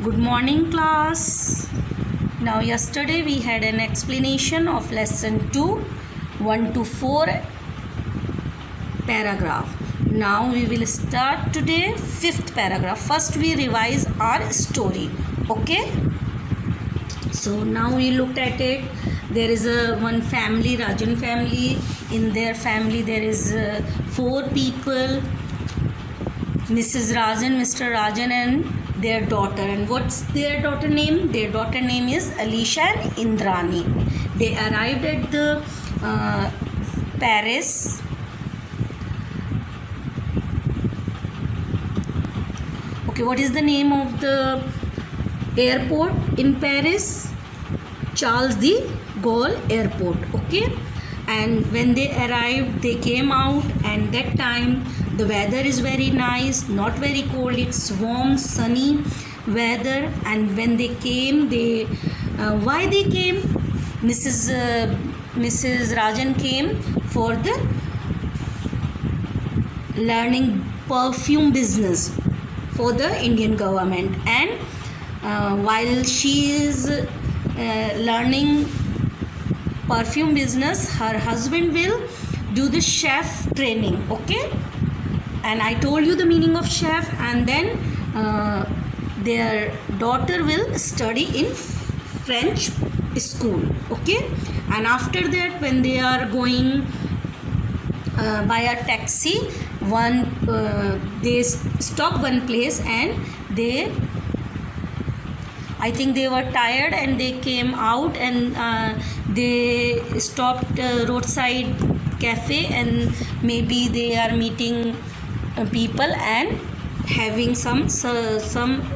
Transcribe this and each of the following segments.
Good morning, class. Now, yesterday we had an explanation of lesson 2, 1 to 4 paragraph. Now, we will start today 5th paragraph. First, we revise our story. Okay? So, now we looked at it. There is one family, Rajan family. In their family, there is 4 people. Mrs. Rajan, Mr. Rajan, and their daughter. And what's their daughter name? Their daughter name is Alisha and Indrani. They arrived at the Paris. Okay, what is the name of the airport in Paris? Charles de Gaulle Airport. Okay, and when they arrived, they came out, and that time the weather is very nice, not very cold. It's warm, sunny weather. And when they came, why they came? Mrs. Rajan came for the learning perfume business for the Indian government. And while she is learning perfume business, her husband will do the chef training. Okay, and I told you the meaning of chef. And then their daughter will study in French school. Okay, and after that, when they are going by a taxi, they stop one place, and I think they were tired, and they came out, and they stopped roadside cafe, and maybe they are meeting people and having some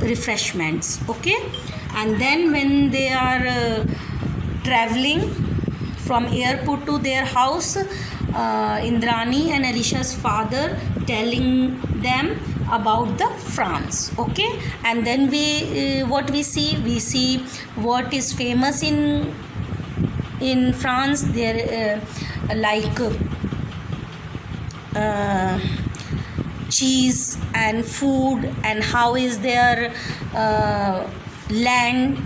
refreshments. Okay, and then when they are traveling from airport to their house, Indrani and Alisha's father telling them about the France. Okay, and then what we see what is famous in France. There like cheese and food, and how is their land.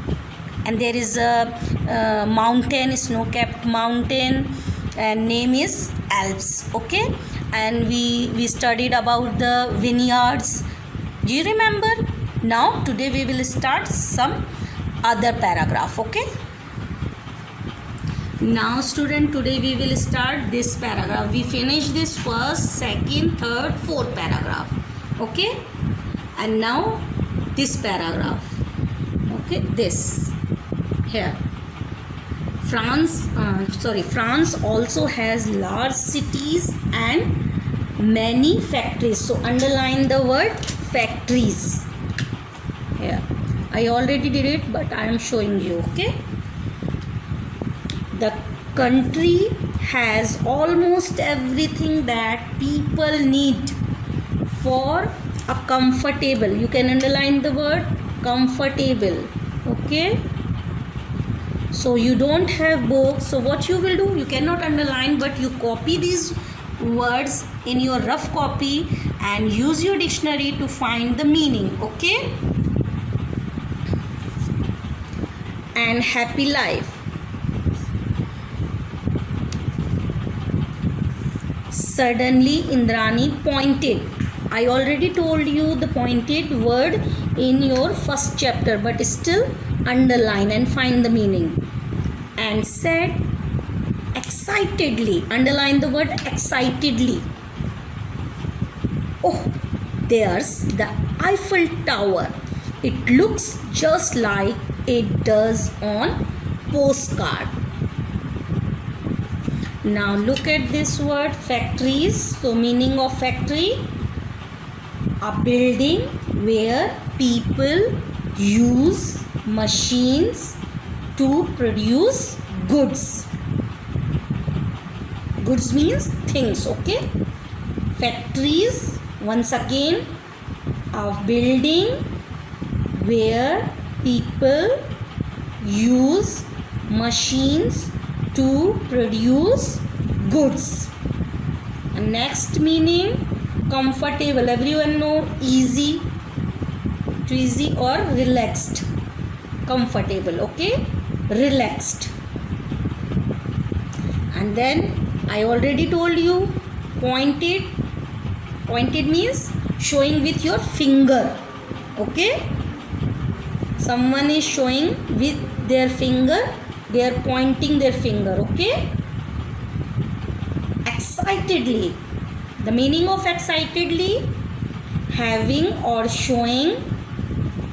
And there is a mountain, snow-capped mountain, and name is Alps. Okay, and we studied about the vineyards. Do you remember? Now today we will start some other paragraph. Okay, now student, today we will start this paragraph. We finish this first, second, third, fourth paragraph. Okay, and now this paragraph. Okay, this here. France also has large cities and many factories. So underline the word factories here. I already did it, but I am showing you. Okay, the country has almost everything that people need for a comfortable. You can underline the word comfortable. Okay, so you don't have books, so what you will do, you cannot underline, but you copy these words in your rough copy and use your dictionary to find the meaning. Okay, and happy life. Suddenly Indrani pointed. I already told you the pointed word in your first chapter, but still underline and find the meaning. And said excitedly. Underline the word excitedly. Oh, there's the Eiffel Tower. It looks just like it does on postcard. Now look at this word factories. So meaning of factory: a building where people use machines to produce goods. Goods means things. Okay, factories, once again, a building where people use machines to produce goods. Next meaning, comfortable. Everyone know easy too easy or relaxed, comfortable. Okay, relaxed. And then I already told you, pointed. Pointed means showing with your finger. Okay, someone is showing with their finger, they are pointing their finger. Okay, excitedly. The meaning of excitedly: having or showing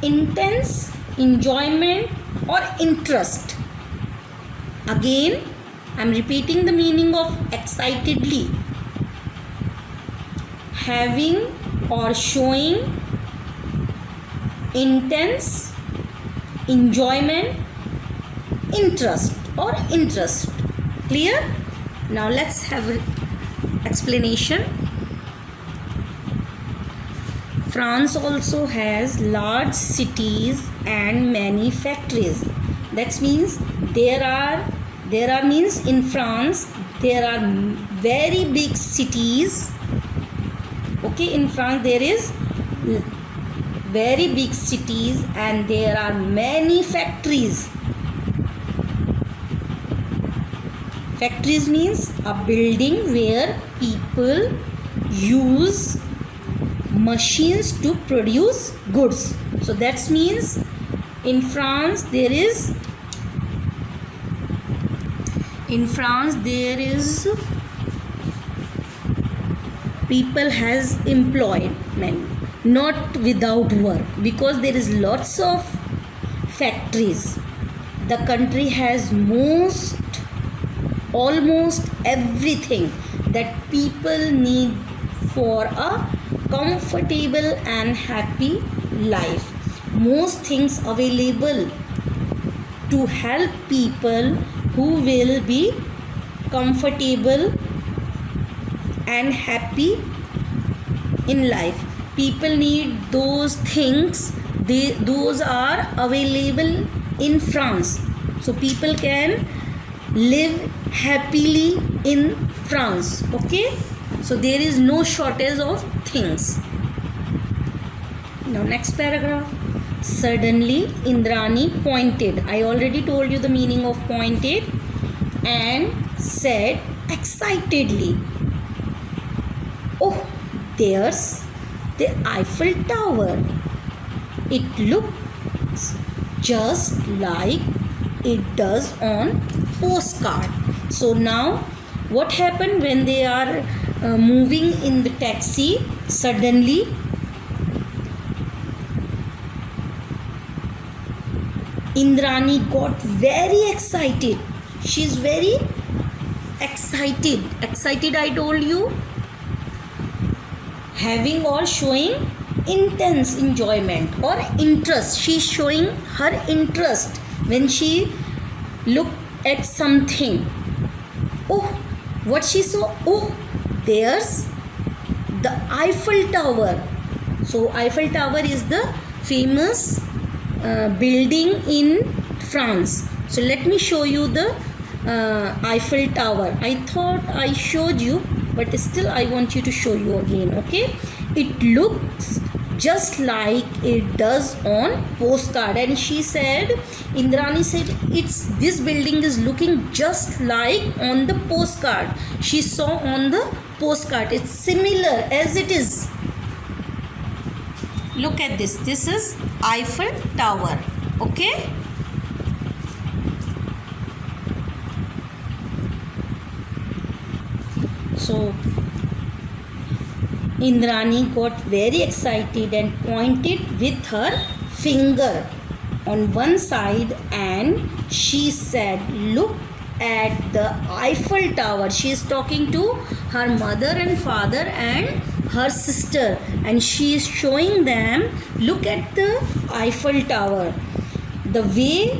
intense enjoyment or interest. Again, I am repeating the meaning of excitedly: having or showing intense enjoyment, interest or interest. Clear? Now let's have an explanation. France also has large cities and many factories. That means there are means in France there are very big cities. Okay, in France there is very big cities and there are many factories. Factories means a building where people use machines to produce goods. So that means in France there is people has employment, not without work, because there is lots of factories. The country has almost everything that people need for a comfortable and happy life. Most things available to help people who will be comfortable and happy in life. People need those things. Those are available in France. So people can live happily in France. Okay, so there is no shortage of things. Now next paragraph. Suddenly Indrani pointed. I already told you the meaning of pointed. And said excitedly, "Oh, there's the Eiffel Tower. It looks just like it does on postcard." So now what happened when they are moving in the taxi? Suddenly Indrani got very excited. She's very excited. Excited, I told you, having or showing intense enjoyment or interest. She's showing her interest when she looked at something. Oh, what she saw? Oh, there's the Eiffel Tower. So Eiffel Tower is the famous building in France. So let me show you the Eiffel Tower. I thought I showed you, but still I want you to show you again. Okay, it looks just like it does on postcard. And she said, Indrani said, this building is looking just like on the postcard. She saw on the postcard. It's similar as it is. Look at this. This is Eiffel Tower. Okay. So Indrani got very excited and pointed with her finger on one side and she said, "Look at the Eiffel Tower." She is talking to her mother and father and her sister, and she is showing them, "Look at the Eiffel Tower. The way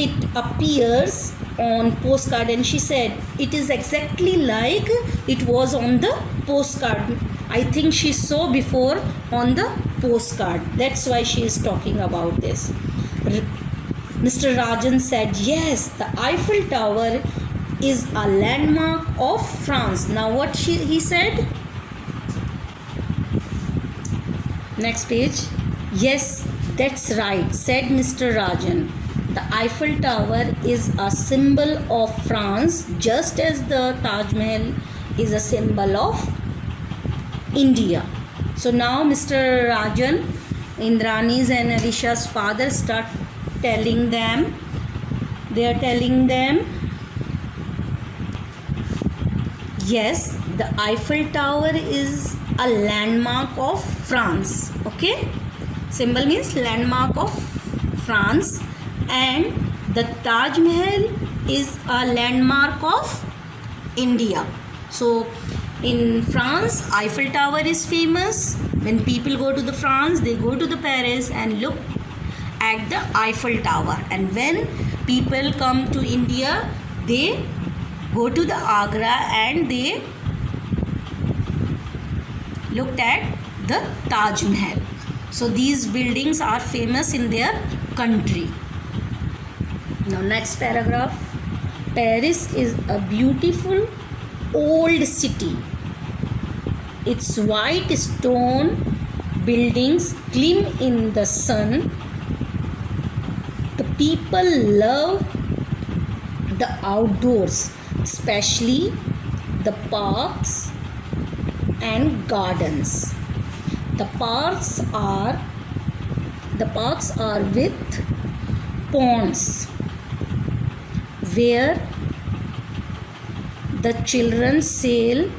it appears on postcard." And she said, "It is exactly like it was on the postcard. I think she saw before on the postcard. That's why she is talking about this." Mr. Rajan said, "Yes, the Eiffel Tower is a landmark of France." Now what he said? Next page. Yes, that's right, said Mr. Rajan. The Eiffel Tower is a symbol of France, just as the Taj Mahal is a symbol of India. So now Mr. Rajan, Indrani's and Alisha's father, start telling them. They are telling them, yes, the Eiffel Tower is a landmark of France. Okay, symbol means landmark of France, and the Taj Mahal is a landmark of India. So in France, Eiffel Tower is famous. When people go to the France, they go to the Paris and look at the Eiffel Tower. And when people come to India, they go to the Agra and they looked at the Taj Mahal. So these buildings are famous in their country. Now next paragraph. Paris is a beautiful old city. Its white stone buildings gleam in the sun. The people love the outdoors, especially the parks and gardens. The parks are with ponds where the children sail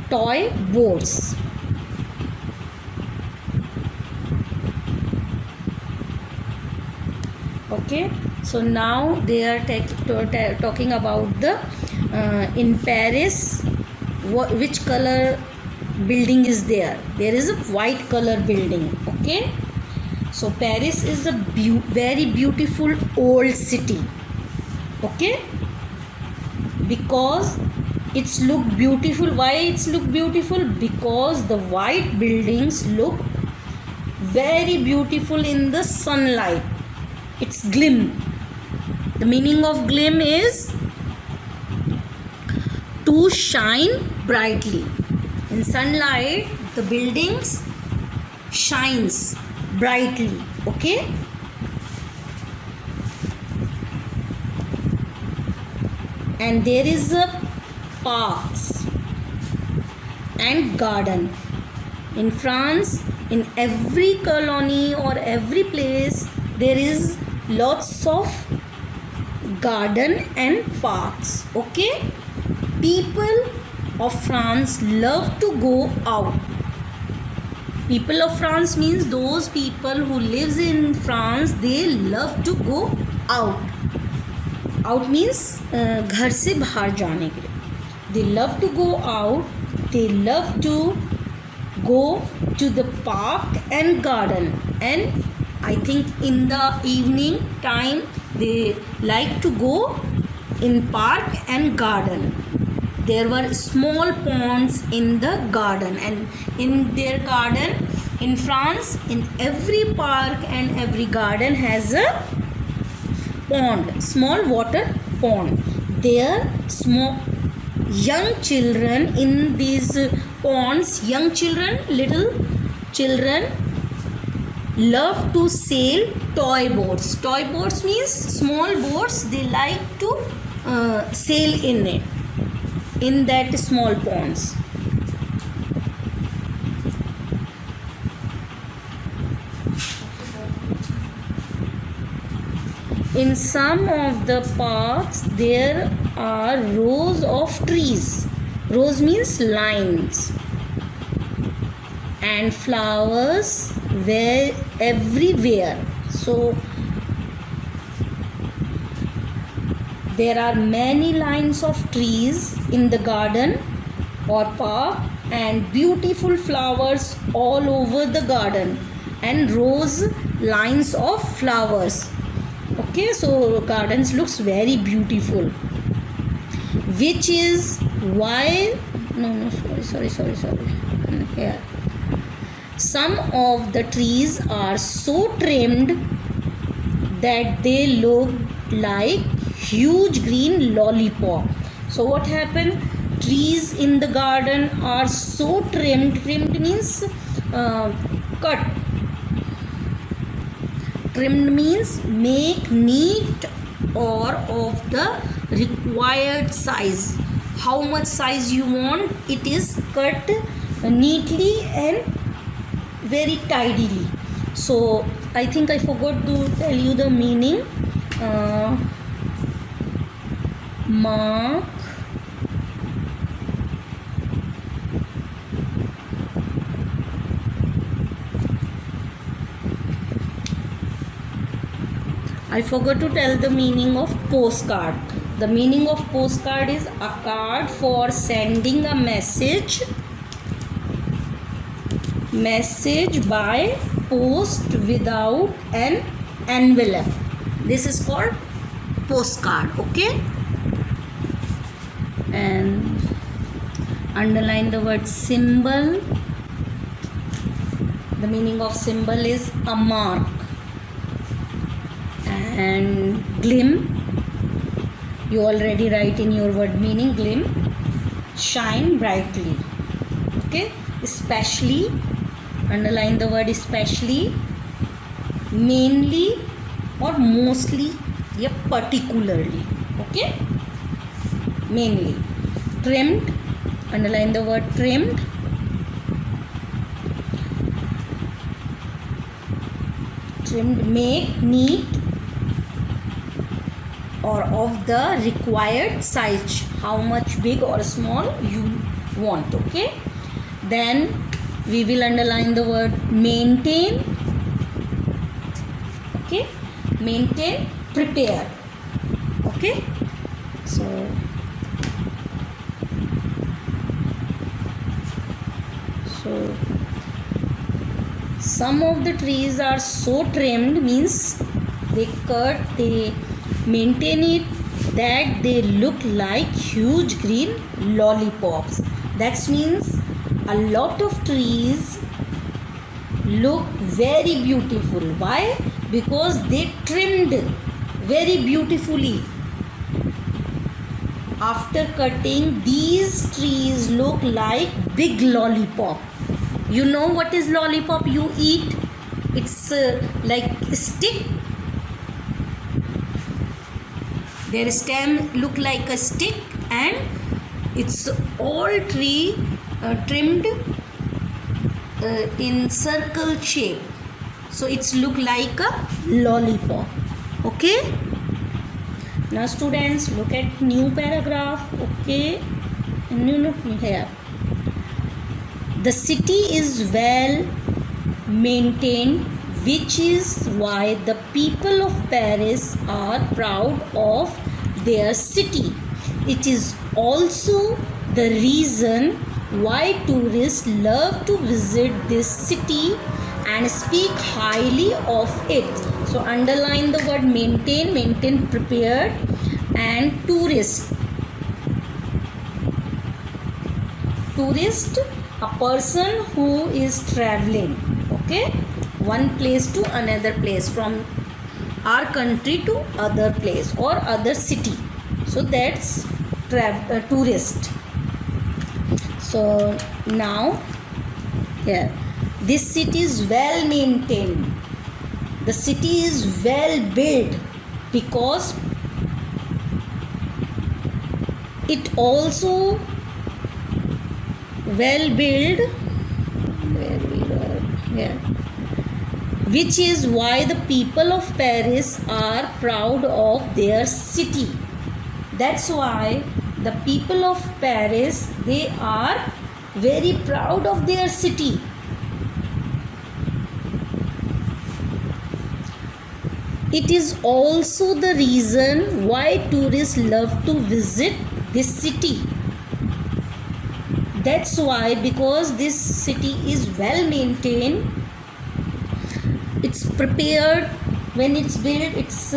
toy boats. Okay, so now they are talking about the in Paris, which color building is there. There is a white color building. Okay, so Paris is a very beautiful old city. Okay, because it's look beautiful. Why it's look beautiful? Because the white buildings look very beautiful in the sunlight. It's gleam. The meaning of gleam is to shine brightly. In sunlight, the buildings shines brightly. Okay, and there is a parks and garden. In France, in every colony or every place, there is lots of garden and parks. Okay, people of France love to go out. People of France means those people who lives in France, they love to go out. Out means घर से बाहर जाने के लिए. They love to go out. They love to go to the park and garden. And I think in the evening time they like to go in park and garden. There were small ponds in the garden, and in their garden in France, in every park and every garden has a pond, small water pond. There small young children in these ponds, young children, little children love to sail toy boats. Toy boats means small boats. They like to sail in it, in that small ponds. In some of the parks, there are rows of trees. Rows means lines. And flowers were everywhere. So there are many lines of trees in the garden or park, and beautiful flowers all over the garden, and rows lines of flowers. Okay, so gardens looks very beautiful, which is why sorry yeah, some of the trees are so trimmed that they look like huge green lollipop. So what happened? Trees in the garden are so trimmed. Trimmed means cut. Trimmed means make neat or of the required size. How much size you want, it is cut neatly and very tidily. So I think I forgot to tell you the meaning. Mark I forgot to tell the meaning of postcard. The meaning of postcard is a card for sending a message by post without an envelope. This is called postcard. Okay, and underline the word symbol. The meaning of symbol is a mark. And gleam, you already write in your word meaning, gleam, shine brightly. Okay, especially, underline the word especially, mainly or mostly, yeah, particularly. Okay, mainly. Trimmed, underline the word trimmed. Trimmed, make neat or of the required size, how much big or small you want. Okay, then we will underline the word maintain. Okay, maintain, prepare. Okay, so some of the trees are so trimmed, means they maintain it that they look like huge green lollipops. That means a lot of trees look very beautiful. Why? Because they trimmed very beautifully. After cutting, these trees look like big lollipop. You know what is lollipop you eat? It's like a stick. Their stem look like a stick, and it's all tree trimmed in circle shape. So it's look like a lollipop. Okay. Now students, look at new paragraph. Okay. New here. The city is well maintained, which is why the people of Paris are proud of their city. It is also the reason why tourists love to visit this city and speak highly of it. So underline the word maintain, prepared, and tourist. Tourist, a person who is traveling, okay, one place to another place, from our country to other place or other city. So that's tourist. So now here, this city is well maintained. The city is well built because it also well built, where we were here, which is why the people of Paris are proud of their city. That's why the people of Paris, they are very proud of their city. It is also the reason why tourists love to visit this city. That's why, because this city is well maintained, it's prepared, when it's built, it's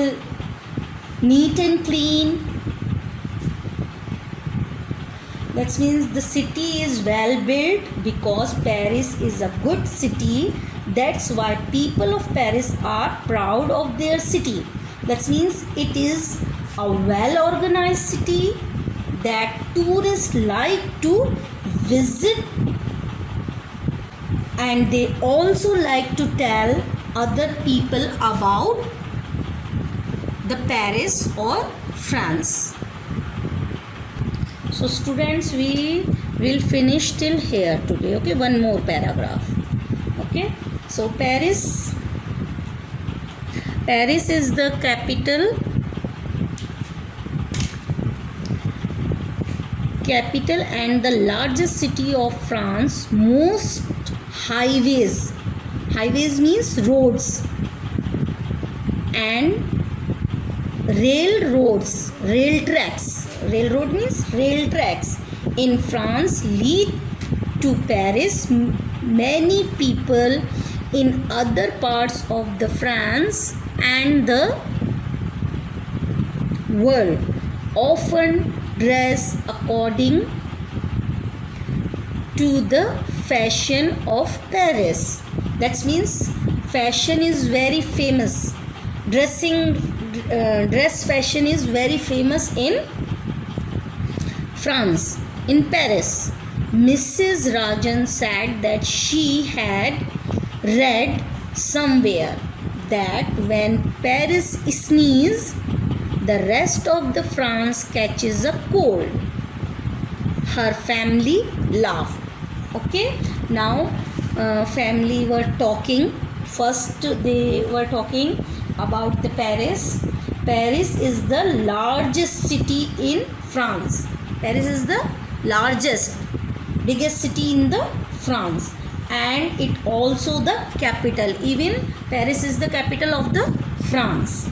neat and clean. That means the city is well built because Paris is a good city. That's why people of Paris are proud of their city. That means it is a well organized city that tourists like to visit, and they also like to tell other people about the Paris or France. So students, we will finish till here today. Okay, one more paragraph. Okay, so Paris is the capital and the largest city of France. Most highways means roads, and railroad means rail tracks in France lead to Paris. Many people in other parts of the France and the world often dress according to the fashion of Paris. That means fashion is very famous. Dress fashion is very famous in France, in Paris. Mrs. Rajan said that she had read somewhere that when Paris sneezes, the rest of the France catches a cold. Her family laughed. Okay, now family were talking. First they were talking about the Paris. Paris is the largest city in France. Paris is the biggest city in the France, and it also the capital. Even Paris is the capital of the France.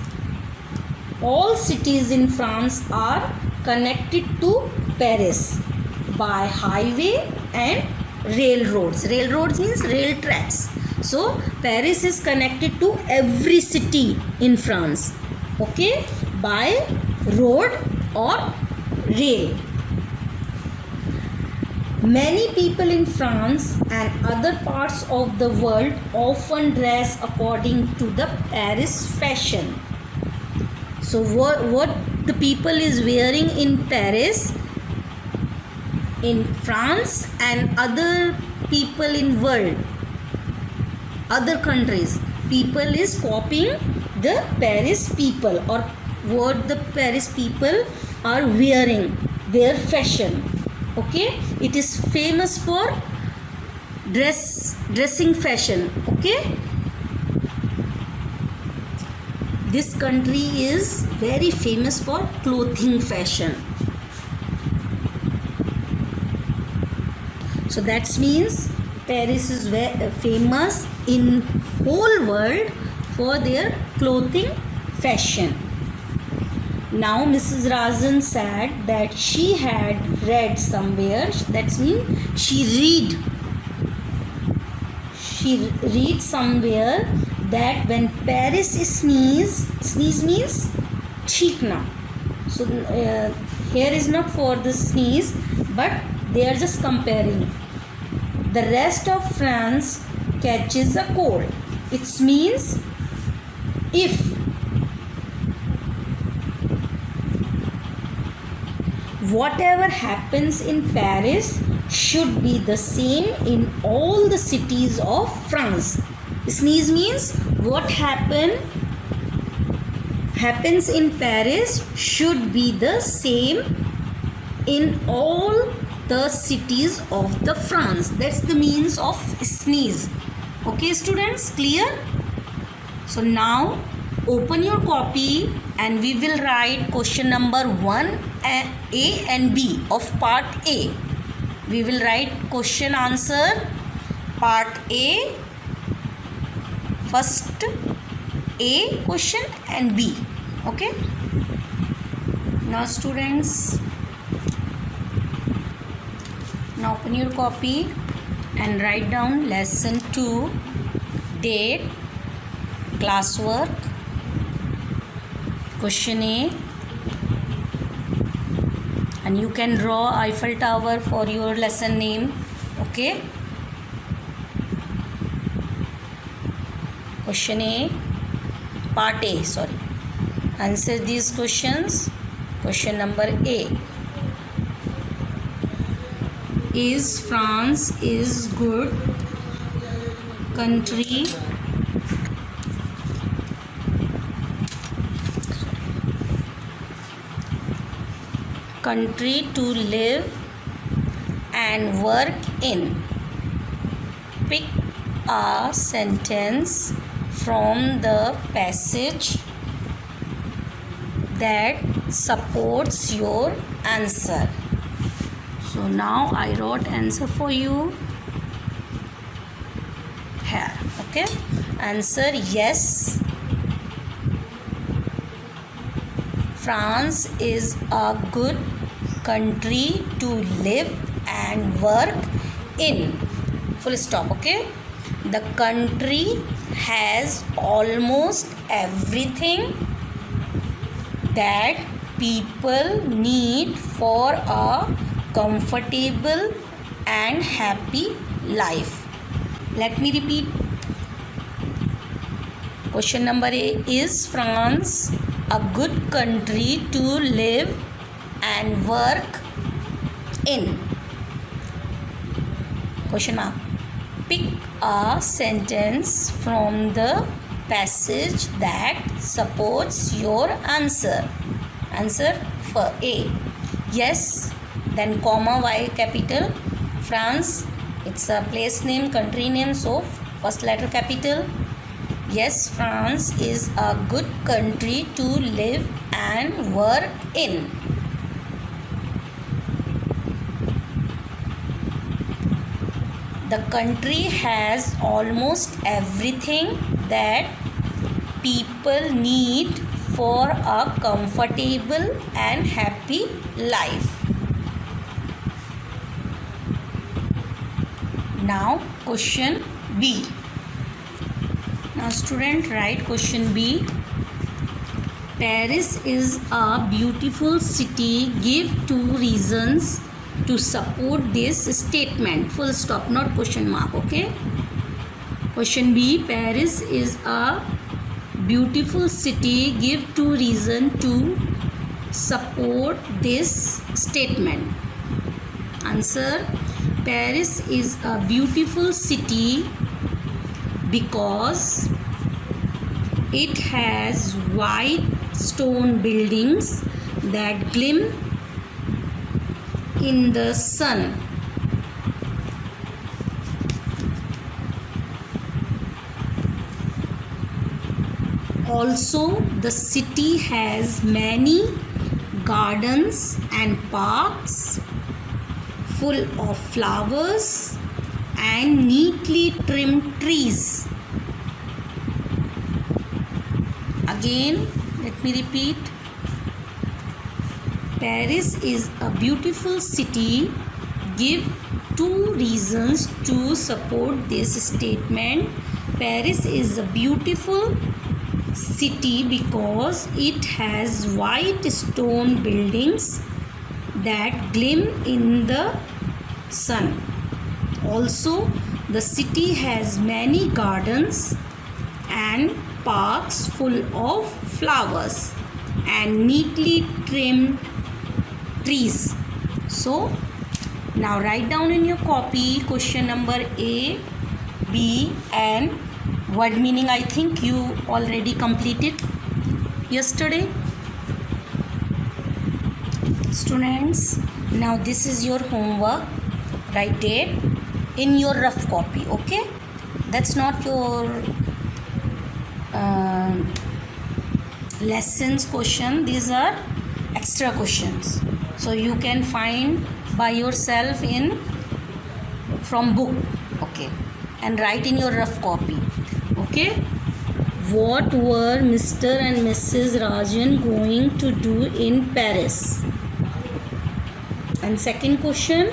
All cities in France are connected to Paris by highway and railroads. Railroads means rail tracks. So Paris is connected to every city in France, okay, by road or rail. Many people in France and other parts of the world often dress according to the Paris fashion. So what the people is wearing in Paris, in France, and other people in world, other countries, people is copying the Paris people, or what the Paris people are wearing, their fashion. Okay, it is famous for dressing fashion. Okay, this country is very famous for clothing fashion. So that means Paris is very famous in whole world for their clothing fashion. Now Mrs. Rajan said that she had read somewhere, that means she read somewhere that when Paris sneeze means cheekna. So here is not for the sneeze, but they are just comparing. The rest of France catches a cold. It means if whatever happens in Paris should be the same in all the cities of France. Sneeze means what happens in Paris should be the same in all the cities of the France. That's the means of sneeze. Okay students, clear? So now open your copy and we will write question number 1, A and B of part A. We will write question answer part A, first A question and B. Okay, now students, now open your copy and write down lesson 2, date, classwork, question A, and you can draw Eiffel Tower for your lesson name. Okay, question A, part A, sorry. Answer these questions. Question number A. Is France is good country country to live and work in. Pick a sentence from the passage that supports your answer. So now I wrote answer for you here. Okay, answer: yes, France is a good country to live and work in. Full stop. Okay, the country has almost everything that people need for a comfortable and happy life. Let me repeat. Question number A: is France a good country to live and work in? Question mark. Pick a sentence from the passage that supports your answer. Answer for A: yes, then comma, Y capital. France, it's a place name, country name, so first letter capital. Yes, France is a good country to live and work in. The country has almost everything that people need for a comfortable and happy life. Now question B. Now student, write question B. Paris is a beautiful city. Give 2 reasons to support this statement. Full stop, not question mark. Okay, question B. Paris is a beautiful city. Give 2 reasons to support this statement. Answer: Paris is a beautiful city because it has white stone buildings that gleam in the sun. Also, the city has many gardens and parks full of flowers and neatly trimmed trees. Again, let me repeat. Paris is a beautiful city. Give 2 reasons to support this statement. Paris is a beautiful city because it has white stone buildings that gleam in the sun. Also, the city has many gardens and parks full of flowers and neatly trimmed trees. So now write down in your copy question number A, B and word meaning. I think you already completed yesterday. Students, now this is your homework. Write it in your rough copy. Okay, that's not your lessons question. These are extra questions, so you can find by yourself in from book. Okay, and write in your rough copy. Okay, what were Mr. and Mrs. Rajan going to do in Paris? And second question,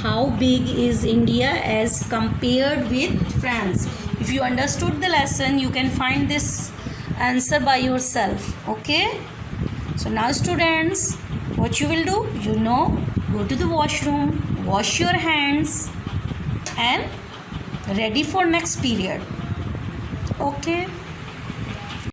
how big is India as compared with France? If you understood the lesson, you can find this answer by yourself. Okay, so now students, what you will do, go to the washroom, wash your hands and ready for next period. Okay.